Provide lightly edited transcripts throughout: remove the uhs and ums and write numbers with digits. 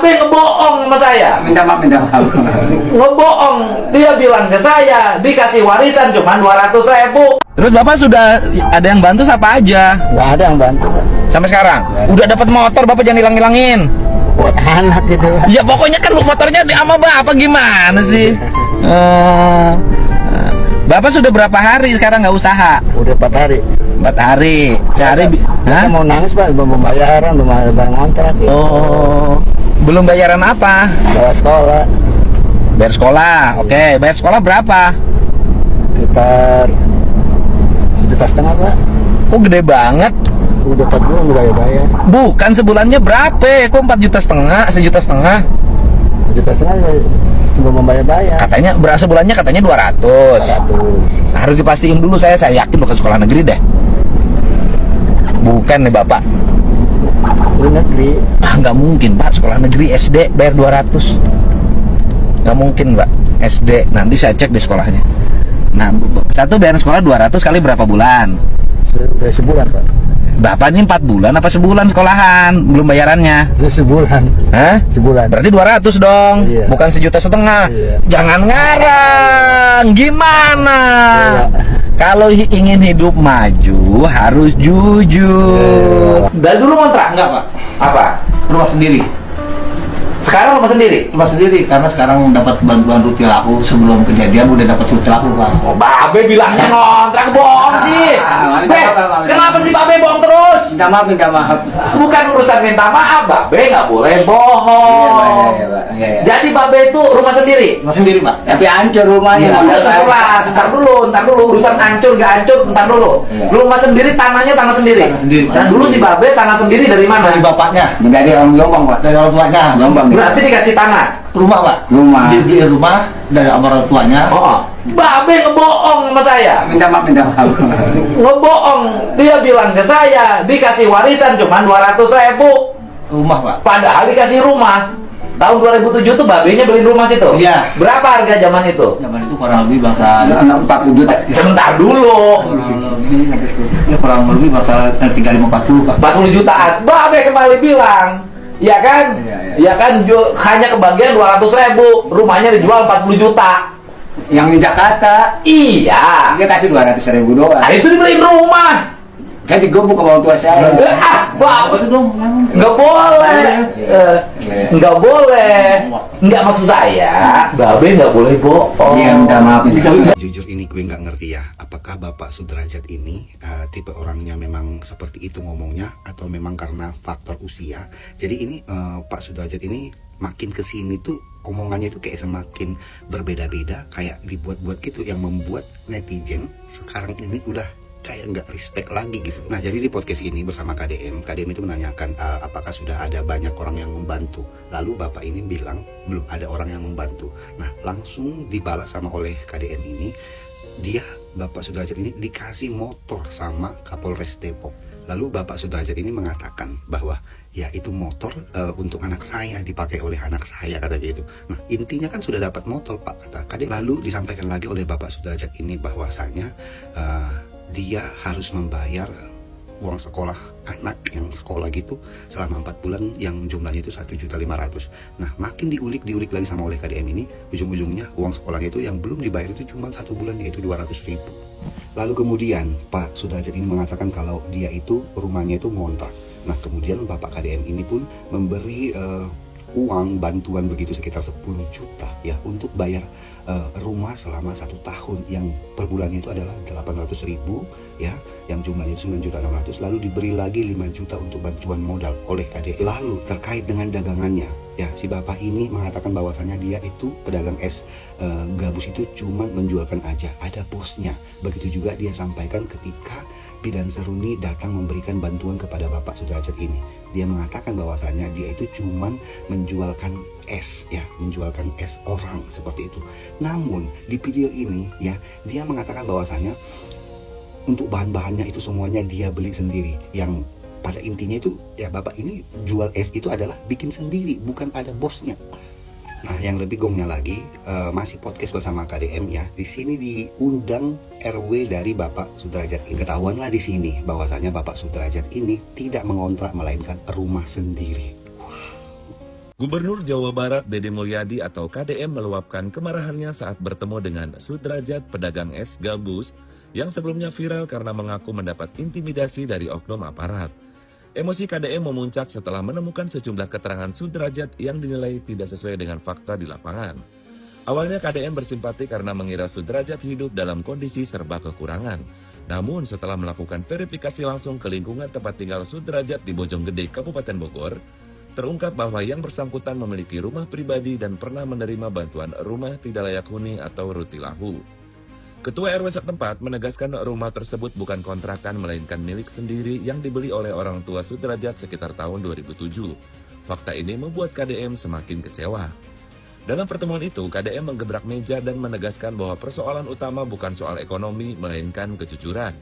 Babe ngebohong sama saya. Minta maaf. Ngebohong. Dia bilang ke saya dikasih warisan cuma 200.000. Terus Bapak sudah ada yang bantu siapa aja? Nggak ada yang bantu. Sampai sekarang? Udah dapat motor, Bapak jangan hilang-hilangin. Buat anak gitu. Ya pokoknya kan motornya sama Bapak gimana sih? Bapak sudah berapa hari sekarang nggak usaha? Udah 4 hari. 4 hari. Sehari Saya mau nangis Pak, belum pembayaran, belum ada barang kontrak. Oh, belum bayaran apa? Bawa sekolah. Bayar sekolah. Oke, bayar sekolah berapa? Sekitar 1,5 juta Pak. Kok gede banget? Udah 4 bulan udah bayar. Bukan sebulannya berapa? Kok 4,5 juta? 1,5 juta? 1,5 juta belum membayar. Katanya berapa bulannya? Katanya 200. 100. Harus dipastiin dulu, saya yakin bukan sekolah negeri deh. Bukan nih Bapak. Ini negeri. Nggak mungkin Pak, sekolah negeri SD bayar 200. Nggak mungkin Pak, SD. Nanti saya cek di sekolahnya. Nah, satu bayar sekolah 200 kali berapa bulan? Udah sebulan Pak. Bapak ini 4 bulan apa sebulan sekolahan? Belum bayarannya? Sebulan. Hah? Sebulan. Berarti 200 dong, Iya. bukan 1,5 juta. Iya. Jangan ngarang, gimana? Iya. Kalau ingin hidup maju harus jujur. Dari dulu kontrak enggak, Pak? Apa? Rumah sendiri, Sekarang rumah sendiri. cuma sendiri karena sekarang dapat bantuan Rutilahu. Sebelum kejadian udah dapat Rutilahu Pak. Oh, Babe bilangnya ngontrak, bohong sih. Kenapa sih Babe bohong terus? Minta maaf. Bukan urusan minta maaf, Babe nggak boleh bohong. Iya. Jadi Babe itu rumah sendiri. Rumah sendiri Pak. Tapi hancur rumahnya. Ya, modal terserah, ntar dulu, urusan hancur gak hancur, ntar dulu. Iya. Rumah sendiri, tanahnya tanah sendiri. Tanah sendiri, Pak. Dan dulu si Babe tanah sendiri dari mana? Dari bapaknya, Dari orang Jombang Pak. dari orang tuanya. Jombang. Berarti dikasih tanah. Rumah Pak. Rumah. Dibeli rumah dari orang tuanya. Oh, Babe ngebohong sama saya. Minta maaf. Ngebohong. Dia bilang ke saya dikasih warisan cuma 200.000. Rumah Pak. Padahal dikasih rumah. Tahun 2007 tuh Babenya beli rumah situ. Iya. Berapa harga zaman itu? Zaman itu kurang lebih bahasa 40 juta. Sebentar dulu. kurang lebih bahasa 35-40 Pak. 40 jutaan. Babe kembali bilang, ya kan? Iya. Ya kan hanya kebagian 200.000. Rumahnya dijual 40 juta. Yang di Jakarta Iya. dia kasih 200.000 doang. Nah, itu dibeliin rumah. Jadi gue buka orang tua saya. Babe Itu dong. nggak boleh. Iya. Nggak boleh. Nggak, maksud saya, Babe nggak boleh bohong. Iya, minta maaf. Jujur ini gue nggak ngerti ya, apakah Bapak Sudrajat ini tipe orangnya memang seperti itu ngomongnya atau memang karena faktor usia. Jadi ini Pak Sudrajat ini makin kesini tuh omongannya itu kayak semakin berbeda-beda, kayak dibuat-buat gitu, yang membuat netizen sekarang ini udah kayak nggak respect lagi gitu. Nah, jadi di podcast ini bersama KDM itu menanyakan apakah sudah ada banyak orang yang membantu. Lalu Bapak ini bilang belum ada orang yang membantu. Nah, langsung dibalas sama oleh KDM ini, Bapak Sudrajat ini dikasih motor sama Kapolres Depok. Lalu Bapak Sudrajat ini mengatakan bahwa ya itu motor untuk anak saya, dipakai oleh anak saya, kata gitu. Nah, intinya kan sudah dapat motor Pak, kata KDM. Lalu disampaikan lagi oleh Bapak Sudrajat ini bahwasanya dia harus membayar uang sekolah anak yang sekolah gitu selama 4 bulan yang jumlahnya itu 1.500.000. Nah, makin diulik lagi sama oleh KDM ini, ujung-ujungnya uang sekolahnya itu yang belum dibayar itu cuma 1 bulan, yaitu 200.000. Lalu kemudian Pak Sudrajat ini mengatakan kalau dia itu rumahnya itu ngontrak. Nah, kemudian Bapak KDM ini pun memberi uang bantuan begitu sekitar 10 juta ya untuk bayar rumah selama 1 tahun yang per bulannya itu adalah 800.000 ya, yang jumlahnya 9.600.000. Lalu diberi lagi 5 juta untuk bantuan modal oleh KDM. Lalu terkait dengan dagangannya ya, si bapak ini mengatakan bahwasannya dia itu pedagang es gabus itu cuma menjualkan aja, ada bosnya. Begitu juga dia sampaikan ketika Bidan Seruni datang memberikan bantuan kepada Bapak Sudrajat ini. Dia mengatakan bahwasannya dia itu cuman menjualkan es ya, menjualkan es orang seperti itu. Namun di video ini ya, dia mengatakan bahwasannya untuk bahan-bahannya itu semuanya dia beli sendiri. Yang pada intinya itu ya, bapak ini jual es itu adalah bikin sendiri, bukan ada bosnya. Nah, yang lebih gongnya lagi, masih podcast bersama KDM ya. Di sini diundang RW dari Bapak Sudrajat. Ketahuanlah di sini bahwasanya Bapak Sudrajat ini tidak mengontrak melainkan rumah sendiri. Gubernur Jawa Barat Deddy Mulyadi atau KDM meluapkan kemarahannya saat bertemu dengan Sudrajat, pedagang es gabus yang sebelumnya viral karena mengaku mendapat intimidasi dari oknum aparat. Emosi KDM memuncak setelah menemukan sejumlah keterangan Sudrajat yang dinilai tidak sesuai dengan fakta di lapangan. Awalnya KDM bersimpati karena mengira Sudrajat hidup dalam kondisi serba kekurangan. Namun setelah melakukan verifikasi langsung ke lingkungan tempat tinggal Sudrajat di Bojonggede, Kabupaten Bogor, terungkap bahwa yang bersangkutan memiliki rumah pribadi dan pernah menerima bantuan rumah tidak layak huni atau rutilahu. Ketua RW setempat menegaskan rumah tersebut bukan kontrakan melainkan milik sendiri yang dibeli oleh orang tua Sudrajat sekitar tahun 2007. Fakta ini membuat KDM semakin kecewa. Dalam pertemuan itu, KDM menggebrak meja dan menegaskan bahwa persoalan utama bukan soal ekonomi melainkan kejujuran.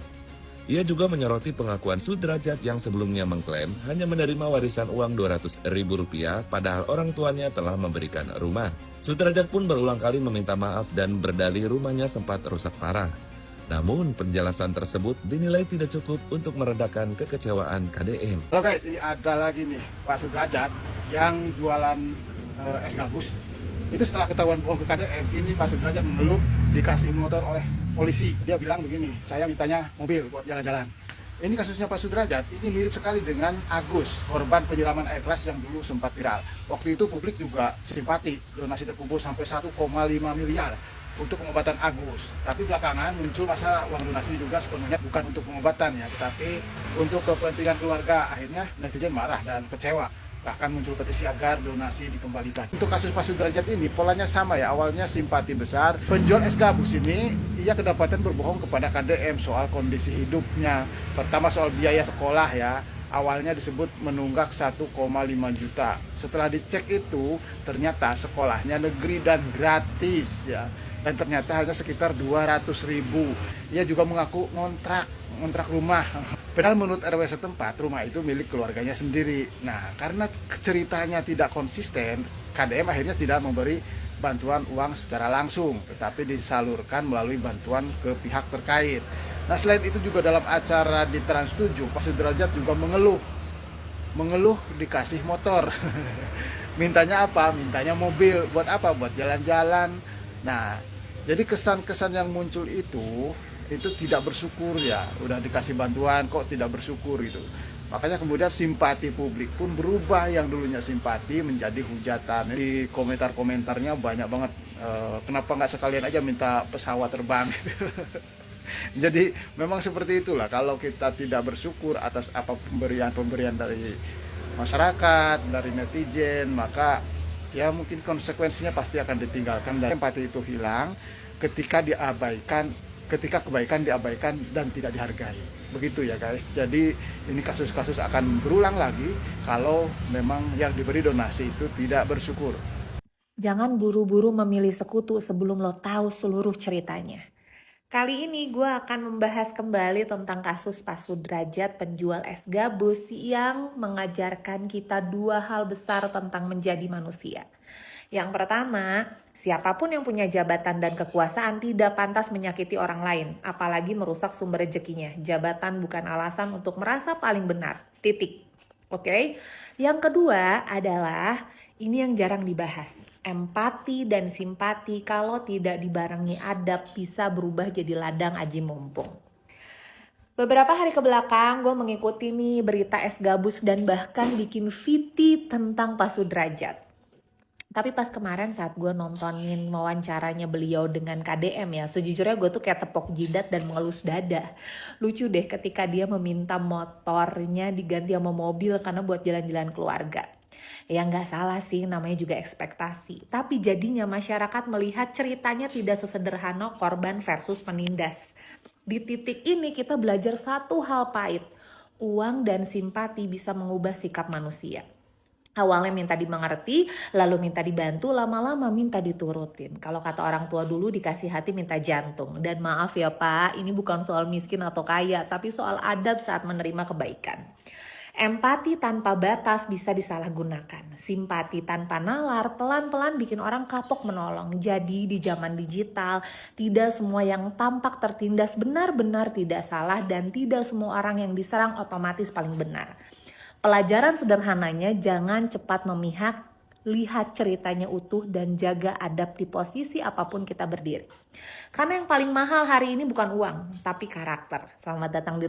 Ia juga menyoroti pengakuan Sudrajat yang sebelumnya mengklaim hanya menerima warisan uang Rp200.000 padahal orang tuanya telah memberikan rumah. Sudrajat pun berulang kali meminta maaf dan berdalih rumahnya sempat rusak parah. Namun penjelasan tersebut dinilai tidak cukup untuk meredakan kekecewaan KDM. Halo guys, ini ada lagi nih Pak Sudrajat yang jualan es gabus. Itu setelah ketahuan bohong ke KDM, ini Pak Sudrajat mengeluh dikasih motor oleh polisi. Dia bilang begini, saya mintanya mobil buat jalan-jalan. Ini kasusnya Pak Sudrajat, ini mirip sekali dengan Agus, korban penyiraman air keras yang dulu sempat viral. Waktu itu publik juga simpati, donasi terkumpul sampai 1,5 miliar untuk pengobatan Agus. Tapi belakangan muncul masalah uang donasi juga sepenuhnya bukan untuk pengobatan ya, tetapi untuk kepentingan keluarga. Akhirnya netizen marah dan kecewa. Bahkan muncul petisi agar donasi dikembalikan. Untuk kasus Pak Sudrajat ini polanya sama ya, awalnya simpati besar. Penjual es gabus ini, ia kedapatan berbohong kepada KDM soal kondisi hidupnya. Pertama soal biaya sekolah ya, awalnya disebut menunggak 1,5 juta. Setelah dicek itu, ternyata sekolahnya negeri dan gratis ya. Dan ternyata hanya sekitar 200.000. Ia juga mengaku ngontrak rumah. Padahal menurut RW setempat, rumah itu milik keluarganya sendiri. Nah, karena ceritanya tidak konsisten, KDM akhirnya tidak memberi bantuan uang secara langsung, tetapi disalurkan melalui bantuan ke pihak terkait. Nah, selain itu juga dalam acara di Trans 7, Pak Sudrajat juga mengeluh dikasih motor. Mintanya apa? Mintanya mobil. Buat apa? Buat jalan-jalan. Nah, jadi kesan-kesan yang muncul itu tidak bersyukur ya, udah dikasih bantuan kok tidak bersyukur gitu. Makanya kemudian simpati publik pun berubah, yang dulunya simpati menjadi hujatan. Di komentar-komentarnya banyak banget, kenapa nggak sekalian aja minta pesawat terbang gitu. Jadi memang seperti itulah, kalau kita tidak bersyukur atas apa pemberian dari masyarakat, dari netizen, maka ya mungkin konsekuensinya pasti akan ditinggalkan dan empati itu hilang ketika kebaikan diabaikan dan tidak dihargai. Begitu ya guys. Jadi ini kasus-kasus akan berulang lagi kalau memang yang diberi donasi itu tidak bersyukur. Jangan buru-buru memilih sekutu sebelum lo tahu seluruh ceritanya. Kali ini gue akan membahas kembali tentang kasus Pak Sudrajat, penjual es gabus yang mengajarkan kita dua hal besar tentang menjadi manusia. Yang pertama, siapapun yang punya jabatan dan kekuasaan tidak pantas menyakiti orang lain, apalagi merusak sumber rezekinya. Jabatan bukan alasan untuk merasa paling benar. Titik. Oke? Yang kedua adalah, ini yang jarang dibahas. Empati dan simpati kalau tidak dibarengi adab bisa berubah jadi ladang aji mumpung. Beberapa hari kebelakang gue mengikuti nih berita es gabus dan bahkan bikin VT tentang Pak Sudrajat. Tapi pas kemarin saat gue nontonin wawancaranya beliau dengan KDM ya, sejujurnya gue tuh kayak tepok jidat dan mengelus dada. Lucu deh ketika dia meminta motornya diganti sama mobil karena buat jalan-jalan keluarga. Ya nggak salah sih, namanya juga ekspektasi. Tapi jadinya masyarakat melihat ceritanya tidak sesederhana korban versus penindas. Di titik ini kita belajar satu hal pahit. Uang dan simpati bisa mengubah sikap manusia. Awalnya minta dimengerti, lalu minta dibantu, lama-lama minta diturutin. Kalau kata orang tua dulu, dikasih hati minta jantung. Dan maaf ya Pak, ini bukan soal miskin atau kaya, tapi soal adab saat menerima kebaikan. Empati tanpa batas bisa disalahgunakan. Simpati tanpa nalar pelan-pelan bikin orang kapok menolong. Jadi di zaman digital, tidak semua yang tampak tertindas benar-benar tidak salah, dan tidak semua orang yang diserang otomatis paling benar. Pelajaran sederhananya, jangan cepat memihak, lihat ceritanya utuh, dan jaga adab di posisi apapun kita berdiri. Karena yang paling mahal hari ini bukan uang, tapi karakter. Selamat datang di